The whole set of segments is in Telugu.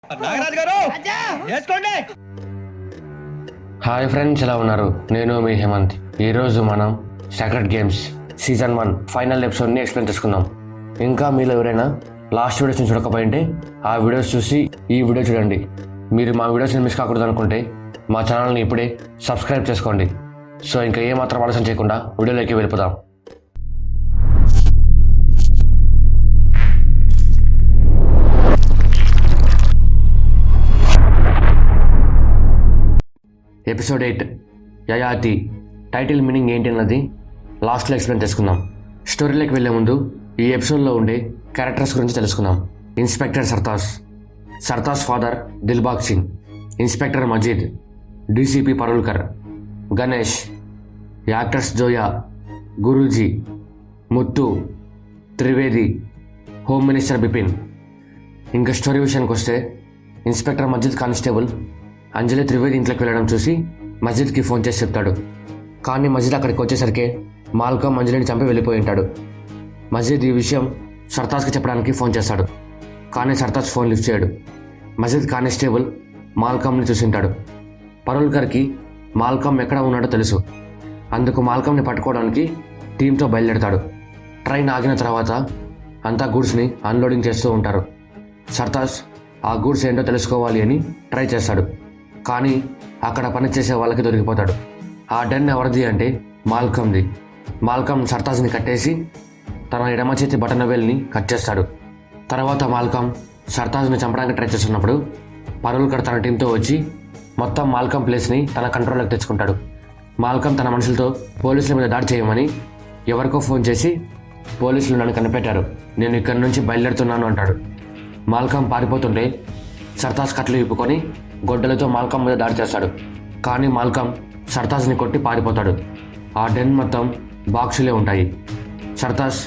నాగరాజు గారు వేసుకోండి. హాయ్ ఫ్రెండ్స్, ఎలా ఉన్నారు? నేను మీ హేమంత్. ఈరోజు మనం సీక్రెట్ గేమ్స్ సీజన్ 1 ఫైనల్ ఎపిసోడ్ని ఎక్స్ప్లెయిన్ చేసుకుందాం. ఇంకా మీలో ఎవరైనా లాస్ట్ వీడియోస్ని చూడకపోయింటే ఆ వీడియోస్ చూసి ఈ వీడియో చూడండి. మీరు మా వీడియోస్ని మిస్ కాకూడదు అనుకుంటే మా ఛానల్ని ఇప్పుడే సబ్స్క్రైబ్ చేసుకోండి. సో ఇంకా ఏమాత్రం ఆలస్యం చేయకుండా వీడియోలోకి వెళ్ళిపోదాం. ఎపిసోడ్ 8 యయాతి. టైటిల్ మీనింగ్ ఏంటి అన్నది లాస్ట్లో ఎక్స్ప్లెయిన్ చేసుకుందాం. స్టోరీలోకి వెళ్ళే ముందు ఈ ఎపిసోడ్లో ఉండే క్యారెక్టర్స్ గురించి తెలుసుకుందాం. Inspector Sartaj father Dilbag Singh, inspector Majid, DCP Parulkar, Ganesh, actors Zoya, Guruji, Muthu, Trivedi, home minister Bipin. ఇంకా స్టోరీ విషయానికి వస్తే ఇన్స్పెక్టర్ మజీద్ కానిస్టేబుల్ అంజలి త్రివేది ఇంట్లోకి వెళ్ళడం చూసి మజీద్కి ఫోన్ చేసి చెప్తాడు. కానీ మజీద్ అక్కడికి వచ్చేసరికి మాల్కమ్ అంజలిని చంపి వెళ్ళిపోయి ఉంటాడు. మజీద్ ఈ విషయం సర్తాజ్కి చెప్పడానికి ఫోన్ చేస్తాడు. కానీ సర్తాజ్ ఫోన్ లిఫ్ట్ చేయడు. మజీద్ కానిస్టేబుల్ మాల్కమ్ని చూసింటాడు. పరుల్కర్కి మాల్కమ్ ఎక్కడ ఉన్నాడో తెలుసు. అందుకు మాల్కమ్ని పట్టుకోవడానికి టీంతో బయలుదేరతాడు. ట్రైన్ ఆగిన తర్వాత అంతా గూడ్స్ని అన్లోడింగ్ చేస్తూ ఉంటారు. సర్తాజ్ ఆ గూడ్స్ ఏంటో తెలుసుకోవాలి అని ట్రై చేస్తాడు. కానీ అక్కడ పనిచేసే వాళ్ళకి దొరికిపోతాడు. ఆ డెన్ ఎవరిది అంటే మాల్కమ్ది. మాల్కమ్ సర్తాజ్ని కట్టేసి తన ఎడమ చేతి బటనవేల్ని కట్ చేస్తాడు. తర్వాత మాల్కమ్ సర్తాజ్ని చంపడానికి ట్రై చేస్తున్నప్పుడు పరుల్కర్ తన టీంతో వచ్చి మొత్తం మాల్కమ్ ప్లేస్ని తన కంట్రోల్లోకి తెచ్చుకుంటాడు. మాల్కమ్ తన మనుషులతో పోలీసుల మీద దాడి చేయమని ఎవరికో ఫోన్ చేసి పోలీసులు నన్ను కనిపెట్టారు, నేను ఇక్కడి నుంచి బయలుదేరుతున్నాను అంటాడు. మాల్కమ్ పారిపోతుంటే సర్తాజ్ కట్లు విప్పుకొని గొడ్డలతో మాల్కమ్ మీద దాడి చేస్తాడు. కానీ మాల్కమ్ సర్తాజ్ని కొట్టి పారిపోతాడు. ఆ డెన్ మొత్తం బాక్సులే ఉంటాయి. సర్తాజ్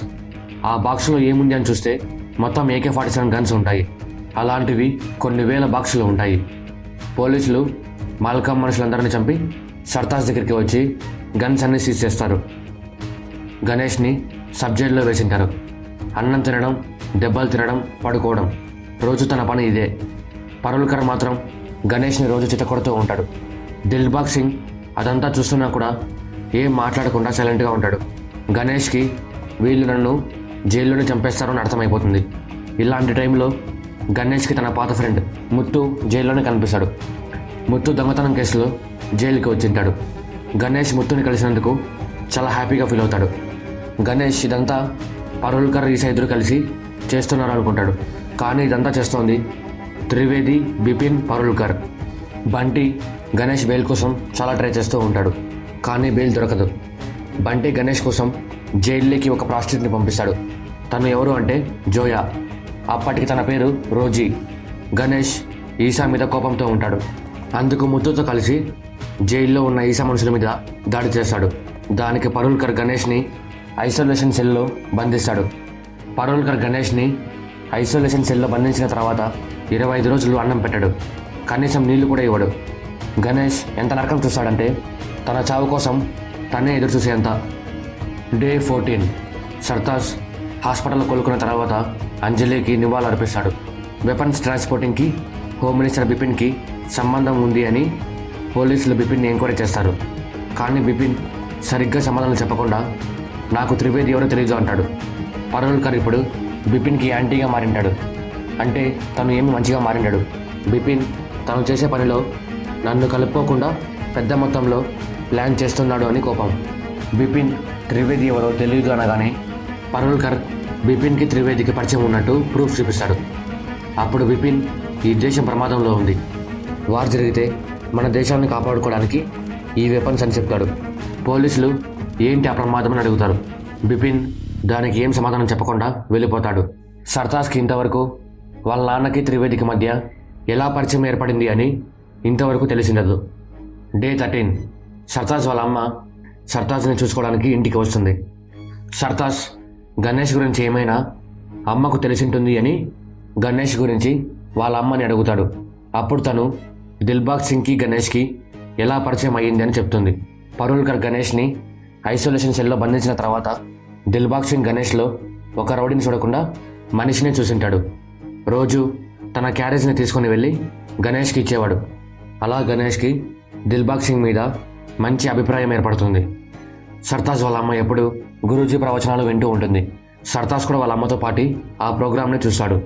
ఆ బాక్సులో ఏముంది అని చూస్తే మొత్తం AK-47 గన్స్ ఉంటాయి. అలాంటివి కొన్ని వేల బాక్సులు ఉంటాయి. పోలీసులు మాల్కమ్ మనుషులందరినీ చంపి సర్తాజ్ దగ్గరికి వచ్చి గన్స్ అన్ని సీజ్ చేస్తారు. గణేష్ని సబ్ జైల్లో వేసింటారు. అన్నం తినడం, దెబ్బలు తినడం, పడుకోవడం, రోజు తన పని ఇదే. పరుల్కర్ మాత్రం గణేష్ని రోజు చితకొడుతూ ఉంటాడు. దిల్బాగ్ సింగ్ అదంతా చూస్తున్నా కూడా ఏం మాట్లాడకుండా సైలెంట్గా ఉంటాడు. గణేష్కి వీళ్ళు నన్ను జైల్లోనే చంపేస్తారని అర్థమైపోతుంది. ఇలాంటి టైంలో గణేష్కి తన పాత ఫ్రెండ్ ముత్తు జైల్లోనే కనిపిస్తాడు. ముత్తు దొంగతనం కేసులో జైలుకి వచ్చింటాడు. గణేష్ ముత్తుని కలిసినందుకు చాలా హ్యాపీగా ఫీల్ అవుతాడు. గణేష్ ఇదంతా పరుల్కర్ ఈసా ఇద్దరు కలిసి చేస్తున్నారు అనుకుంటాడు. కానీ ఇదంతా చేస్తోంది త్రివేది, బిపిన్, పరుల్కర్. బంటి గణేష్ బెయిల్ కోసం చాలా ట్రై చేస్తూ ఉంటాడు. కానీ బెయిల్ దొరకదు. బంటి గణేష్ కోసం జైల్లోకి ఒక ప్రాస్టిట్యూట్ని పంపిస్తాడు. తను ఎవరు అంటే జోయా. అప్పటికి తన పేరు రోజీ. గణేష్ ఈసా మీద కోపంతో ఉంటాడు. అందుకు ముత్తుతో కలిసి జైల్లో ఉన్న ఈసా మనుషుల మీద దాడి చేస్తాడు. దానికి పరుల్కర్ గణేష్ని ఐసోలేషన్ సెల్లో బంధిస్తాడు. పరుల్కర్ గణేష్ని ఐసోలేషన్ సెల్లో బంధించిన తర్వాత 25 రోజులు అన్నం పెట్టాడు. కనీసం నీళ్లు కూడా ఇవ్వడు. గణేష్ ఎంత నరకం చూస్తాడంటే తన చావు కోసం తనే ఎదురు చూసేంత. డే 14 సర్తాజ్ హాస్పిటల్లో కోలుకున్న తర్వాత అంజలికి నివాళులు అర్పిస్తాడు. వెపన్స్ ట్రాన్స్పోర్టింగ్కి హోమ్ మినిస్టర్ బిపిన్కి సంబంధం ఉంది అని పోలీసులు బిపిన్ని ఎంక్వైరీ చేస్తారు. కానీ బిపిన్ సరిగ్గా సమాధానం చెప్పకుండా నాకు త్రివేది ఎవరో తెలియదు అంటాడు. పరుల్కర్ ఇప్పుడు బిపిన్కి యాంటీగా మారింటాడు. అంటే తను ఏమి మంచిగా మారింటాడు. బిపిన్ తను చేసే పనిలో నన్ను కలుపుకోకుండా పెద్ద మొత్తంలో ప్లాన్ చేస్తున్నాడు అని కోపం. బిపిన్ త్రివేది ఎవరో తెలియదు అనగానే పరుల్కర్ బిపిన్కి త్రివేదికి పరిచయం ఉన్నట్టు ప్రూఫ్ చూపిస్తాడు. అప్పుడు బిపిన్ ఈ దేశం ప్రమాదంలో ఉంది, వార్ జరిగితే మన దేశాన్ని కాపాడుకోవడానికి ఈ వెపన్స్ అని చెప్తాడు. పోలీసులు ఏంటి ఆ ప్రమాదం అని అడుగుతారు. బిపిన్ దానికి ఏం సమాధానం చెప్పకుండా వెళ్ళిపోతాడు. సర్తాజ్కి ఇంతవరకు వాళ్ళ నాన్నకి త్రివేదికి మధ్య ఎలా పరిచయం ఏర్పడింది అని ఇంతవరకు తెలిసిండదు. డే 13 సర్తాజ్ వాళ్ళ అమ్మ సర్తాజ్ని చూసుకోవడానికి ఇంటికి వస్తుంది. సర్తాజ్ గణేష్ గురించి ఏమైనా అమ్మకు తెలిసింటుంది అని గణేష్ గురించి వాళ్ళ అమ్మని అడుగుతాడు. అప్పుడు తను దిల్బాగ్ సింగ్కి గణేష్కి ఎలా పరిచయం అయ్యింది అని చెప్తుంది. పరుల్కర్ గణేష్ని ఐసోలేషన్ సెల్లో బంధించిన తర్వాత దిల్బాగ్ సింగ్ గణేష్లో ఒక రౌడీని చూడకుండా మనిషినే చూసింటాడు. రోజు తన క్యారేజ్ని తీసుకొని వెళ్ళి గణేష్కి ఇచ్చేవాడు. అలా గణేష్కి దిల్బాగ్ సింగ్ మీద మంచి అభిప్రాయం ఏర్పడుతుంది. సర్తాజ్ వాళ్ళ అమ్మ ఎప్పుడు గురూజీ ప్రవచనాలు వింటూ ఉంటుంది. సర్తాజ్ కూడా వాళ్ళ అమ్మతో పాటు ఆ ప్రోగ్రామ్ని చూస్తాడు.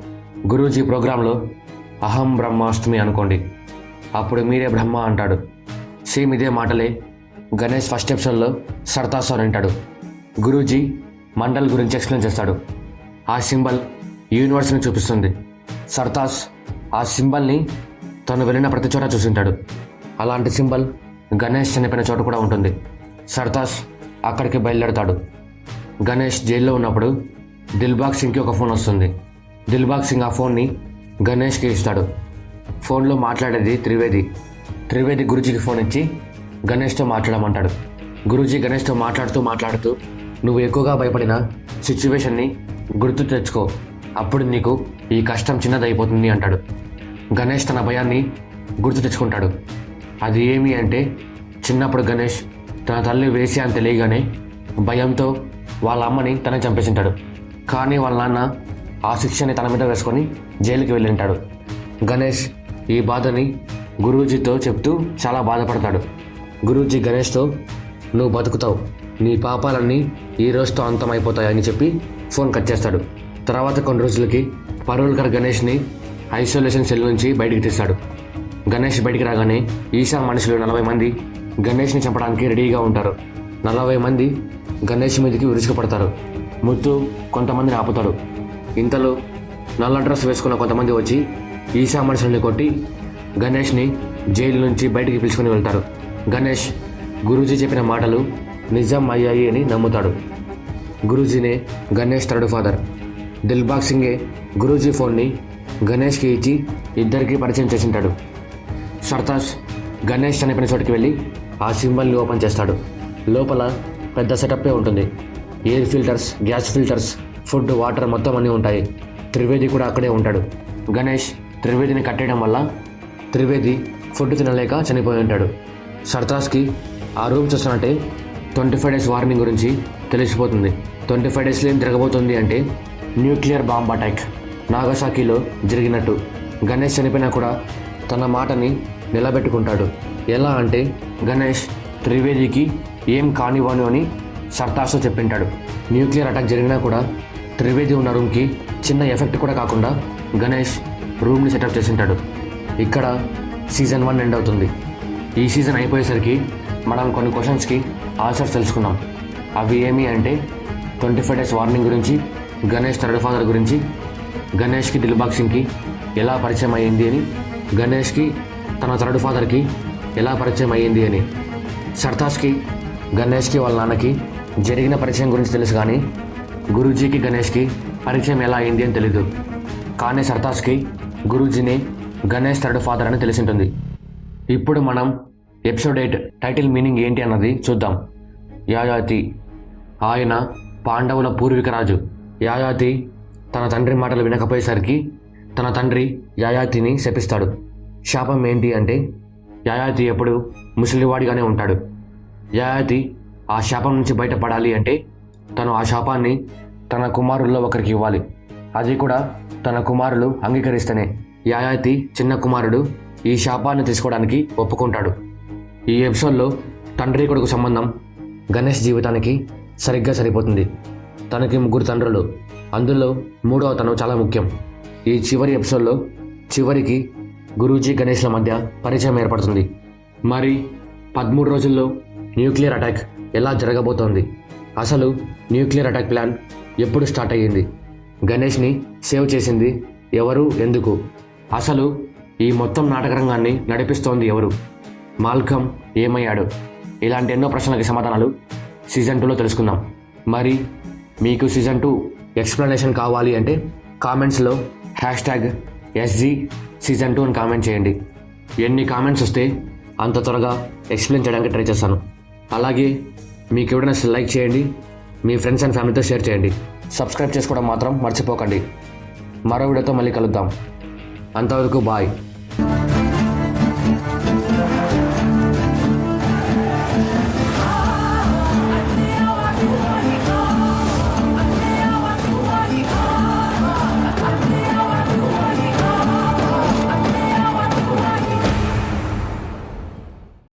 గురూజీ ప్రోగ్రాంలో అహం బ్రహ్మాస్మి అనుకోండి, అప్పుడు మీరే బ్రహ్మ అంటాడు. సేమ్ ఇదే మాటలే గణేష్ ఫస్ట్ ఎపిసోడ్లో సర్తాజ్ సార్ వింటాడు. గురూజీ మండల్ గురించి ఎక్స్ప్లెయిన్ చేస్తాడు. ఆ సింబల్ యూనివర్స్ని చూపిస్తుంది. సర్తాజ్ ఆ సింబల్ని తను వెళ్ళిన ప్రతి చోట చూసింటాడు. అలాంటి సింబల్ గణేష్ చనిపోయిన చోట కూడా ఉంటుంది. సర్తాజ్ అక్కడికి బయలుదేరతాడు. గణేష్ జైల్లో ఉన్నప్పుడు దిల్బాగ్ సింగ్కి ఒక ఫోన్ వస్తుంది. దిల్బాగ్ సింగ్ ఆ ఫోన్ని గణేష్కి ఇస్తాడు. ఫోన్లో మాట్లాడేది త్రివేది. త్రివేది గురూజీకి ఫోన్ ఇచ్చి గణేష్తో మాట్లాడమంటాడు. గురూజీ గణేష్తో మాట్లాడుతూ నువ్వు ఎక్కువగా భయపడిన సిచ్యువేషన్ని గుర్తు తెచ్చుకో, అప్పుడు నీకు ఈ కష్టం చిన్నదైపోతుంది అంటాడు. గణేష్ తన భయాన్ని గుర్తు తెచ్చుకుంటాడు. అది ఏమి అంటే, చిన్నప్పుడు గణేష్ తన తల్లి వేసి అని తెలియగానే భయంతో వాళ్ళ అమ్మని తనే చంపేసింటాడు. కానీ వాళ్ళ నాన్న ఆ శిక్షని తన మీద వేసుకొని జైలుకి వెళ్ళింటాడు. గణేష్ ఈ బాధని గురూజీతో చెప్తూ చాలా బాధపడతాడు. గురూజీ గణేష్తో నువ్వు బతుకుతావు, నీ పాపాలన్నీ ఈ రోజుతో అంతమైపోతాయని చెప్పి ఫోన్ కట్ చేస్తాడు. తర్వాత కొన్ని రోజులకి పరోల్కర్ గణేష్ని ఐసోలేషన్ సెల్ నుంచి బయటికి తీస్తాడు. గణేష్ బయటికి రాగానే ఈశా మనుషులు 40 మంది గణేష్ని చంపడానికి రెడీగా ఉంటారు. 40 మంది గణేష్ మీదకి విరుచుకుపడతారు. ముత్తు కొంతమందిని ఆపుతాడు. ఇంతలో నల్ల డ్రెస్ వేసుకున్న కొంతమంది వచ్చి ఈశా మనుషుల్ని కొట్టి గణేష్ని జైలు నుంచి బయటికి పిలుచుకొని వెళ్తారు. గణేష్ గురూజీ చెప్పిన మాటలు నిజం అయ్యాయి అని నమ్ముతాడు. గురూజీనే గణేష్ థర్డ్ ఫాదర్. దిల్బాగ్ సింగే గురూజీ ఫోన్ని గణేష్కి ఇచ్చి ఇద్దరికి పరిచయం చేసింటాడు. సర్తాజ్ గణేష్ చనిపోయిన చోటుకి వెళ్ళి ఆ సింబల్ని ఓపెన్ చేస్తాడు. లోపల పెద్ద సెటప్పే ఉంటుంది. Air filters, gas filters, food, water మొత్తం అన్నీ ఉంటాయి. త్రివేది కూడా అక్కడే ఉంటాడు. గణేష్ త్రివేదిని కట్టేయడం వల్ల త్రివేది ఫుడ్ తినలేక చనిపోయి ఉంటాడు. సర్తాజ్కి ఆ రూమ్ చూస్తున్నట్టే 25 డేస్ వార్నింగ్ గురించి తెలిసిపోతుంది. 25 డేస్లో ఏం జరగబోతుంది అంటే న్యూక్లియర్ బాంబ్ అటాక్ నాగసాకిలో జరిగినట్టు. గణేష్ చనిపోయినా కూడా తన మాటని నిలబెట్టుకుంటాడు. ఎలా అంటే గణేష్ త్రివేదికి ఏం కానివ్వను అని సర్తాజ్తో చెప్పింటాడు. న్యూక్లియర్ అటాక్ జరిగినా కూడా త్రివేది ఉన్న రూమ్కి చిన్న ఎఫెక్ట్ కూడా కాకుండా గణేష్ రూమ్ని సెటప్ చేసింటాడు. ఇక్కడ సీజన్ 1 ఎండ్ అవుతుంది. ఈ సీజన్ అయిపోయేసరికి మనం కొన్ని క్వశ్చన్స్కి ఆన్సర్స్ తెలుసుకున్నాం. అవి ఏమి అంటే 25 డేస్ వార్నింగ్ గురించి, గణేష్ థర్డ్ ఫాదర్ గురించి, గణేష్కి దిల్బాగ్ సింగ్కి ఎలా పరిచయం అయ్యింది అని, గణేష్కి తన థర్డ్ ఫాదర్కి ఎలా పరిచయం అయ్యింది అని. సర్తాజ్కి గణేష్కి వాళ్ళ నాన్నకి జరిగిన పరిచయం గురించి తెలుసు, కానీ గురూజీకి గణేష్కి పరిచయం ఎలా అయింది అని తెలీదు. కానీ సర్తాజ్కి గురూజీని గణేష్ థర్డ్ ఫాదర్ అని తెలిసింటుంది. ఇప్పుడు మనం ఎపిసోడ్ 8 టైటిల్ మీనింగ్ ఏంటి అన్నది చూద్దాం. యాయాతి. ఆయన పాండవుల పూర్వీక రాజు. యాయాతి తన తండ్రి మాటలు వినకపోయేసరికి తన తండ్రి యాయాతిని శపిస్తాడు. శాపం ఏంటి అంటే యాయాతి ఎప్పుడు ముసలివాడిగానే ఉంటాడు. యాయాతి ఆ శాపం నుంచి బయటపడాలి అంటే తను ఆ శాపాన్ని తన కుమారుల్లో ఒకరికి ఇవ్వాలి. అది కూడా తన కుమారులు అంగీకరిస్తేనే. యాయాతి చిన్న కుమారుడు ఈ శాపాన్ని తీసుకోవడానికి ఒప్పుకుంటాడు. ఈ ఎపిసోడ్లో తండ్రి కొడుకు సంబంధం గణేష్ జీవితానికి సరిగ్గా సరిపోతుంది. తనకి 3 తండ్రులు, అందులో 3వ తను చాలా ముఖ్యం. ఈ చివరి ఎపిసోడ్లో చివరికి గురూజీ గణేష్ల మధ్య పరిచయం ఏర్పడుతుంది. మరి 13 రోజుల్లో న్యూక్లియర్ అటాక్ ఎలా జరగబోతోంది? అసలు న్యూక్లియర్ అటాక్ ప్లాన్ ఎప్పుడు స్టార్ట్ అయ్యింది? గణేష్ని సేవ్ చేసింది ఎవరు, ఎందుకు? అసలు ఈ మొత్తం నాటక రంగాన్ని నడిపిస్తోంది ఎవరు? మాల్కమ్ ఏమయ్యాడు? ఇలాంటి ఎన్నో ప్రశ్నలకి సమాధానాలు సీజన్ 2లో తెలుసుకుందాం. మరి మీకు సీజన్ 2 ఎక్స్ప్లెనేషన్ కావాలి అంటే కామెంట్స్లో #SG సీజన్ 2 అని కామెంట్ చేయండి. ఎన్ని కామెంట్స్ వస్తే అంత త్వరగా ఎక్స్ప్లెయిన్ చేయడానికి ట్రై చేస్తాను. అలాగే మీకు ఎవరైనా లైక్ చేయండి, మీ ఫ్రెండ్స్ అండ్ ఫ్యామిలీతో షేర్ చేయండి. సబ్స్క్రైబ్ చేసుకోవడం మాత్రం మర్చిపోకండి. మరో వీడియోతో మళ్ళీ కలుద్దాం. అంతవరకు బాయ్.